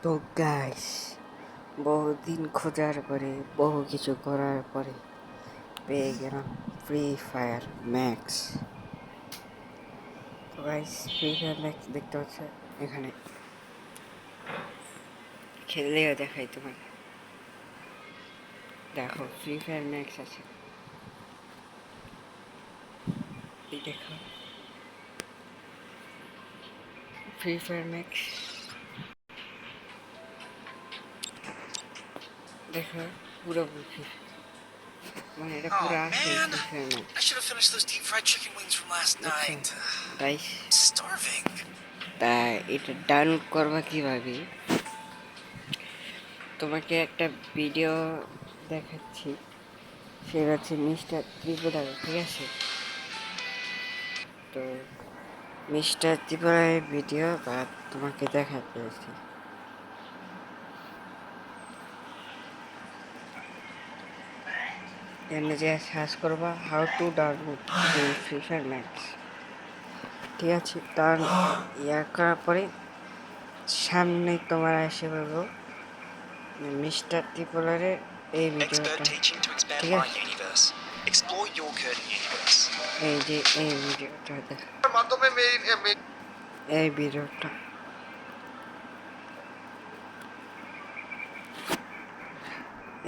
তো গাইস, বহুদিন খোঁজার পরে বহু কিছু করার পরে পেয়ে গেলাম ফ্রি ফায়ার ম্যাক্স। তো গাইস, ফ্রি ফায়ার ম্যাক্স দেখতে পাচ্ছ এখানে, খেললেও দেখাই তোমাকে। দেখো ফ্রি ফায়ার ম্যাক্স আছে, এই দেখো ফ্রি ফায়ার ম্যাক্স, দেখো পুরো মানে এটা পুরো আসে free fire max. I should have finished those deep fried chicken wings from last night. Guys, Starving. তা এটা ডাউনলোড করবা কিভাবে, তোমাকে একটা ভিডিও দেখাচ্ছি। সেটা হচ্ছে মিস্টার ত্রিপুরার, ঠিক আছে? তো মিস্টার ত্রিপুরার ভিডিও বা তোমাকে দেখাতে হচ্ছে, এখানে যে সার্চ করবা how to download free fire max, ঠিক আছে? তার ইয়া করার পরে সামনে তোমার এসে বলবো মিস্টার ত্রিপুরারের এই ভিডিওটা, ঠিক আছে? এই যে এই ভিডিওটা দেখো, এই ভিডিওটা,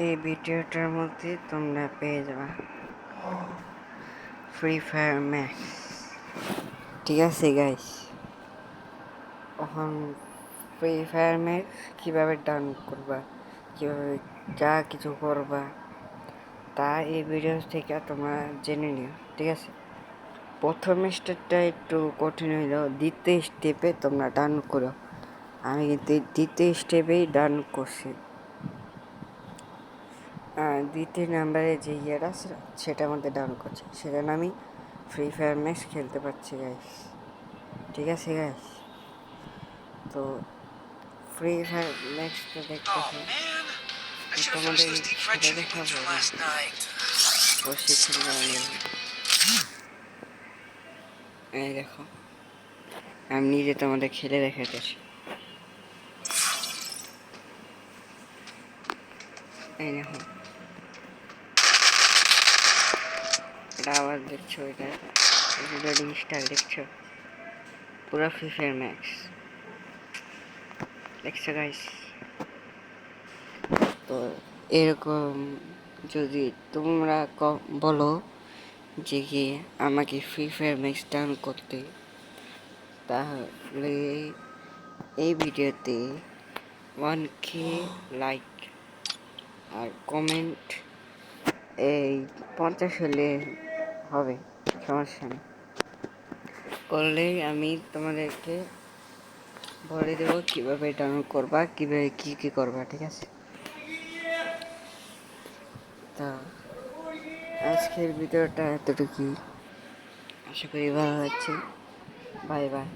এই ভিডিওটার মধ্যে তোমরা পেয়ে যাবা ফ্রি ফায়ার ম্যাক্স, ঠিক আছে গাইস? এখন ফ্রি ফায়ার ম্যাক্স কীভাবে ডাউনলোড করবা, কীভাবে যা কিছু করবা তা এই ভিডিও থেকে তোমরা জেনে নিও, ঠিক আছে? প্রথম স্টেপটা একটু কঠিন হইলেও দ্বিতীয় স্টেপে তোমরা ডাউনলোড করো। আমি কিন্তু দ্বিতীয় স্টেপেই ডাউনলোড করছি। দ্বিতীয় নাম্বারে যে ইয়েটা সেটার মধ্যে ডাউনলোড করছি, সেখানে আমি ফ্রি ফায়ার ম্যাক্স খেলতে পারছি গাইস, ঠিক আছে গাইস? তো ফ্রি ফায়ার ম্যাক্সটা দেখতেছি, তোমাদের সেটা দেখাবো এই দেখো, আমি নিজে তোমাদের খেলে দেখাতেছি। এই দেখো, এটা আবার দেখছো, এটা লোডিং স্টার দেখছো, পুরো ফ্রি ফায়ার ম্যাক্স দেখছো গাইস? তো এরকম যদি তোমরা বলো যে কি আমাকে ফ্রি ফায়ার ম্যাক্স ডাউন করতে, তাহলে এই ভিডিওতে 1K লাইক আর কমেন্ট এই 50 হলে হবে, সমস্যা নেই। করলেই আমি তোমাদেরকে বলে দেবো কীভাবে ডাউনলোড করবা, কীভাবে কী করবা, ঠিক আছে? তা আজকের ভিডিওটা এতটুকুই, আশা করি ভালো লাগছে। Bye bye.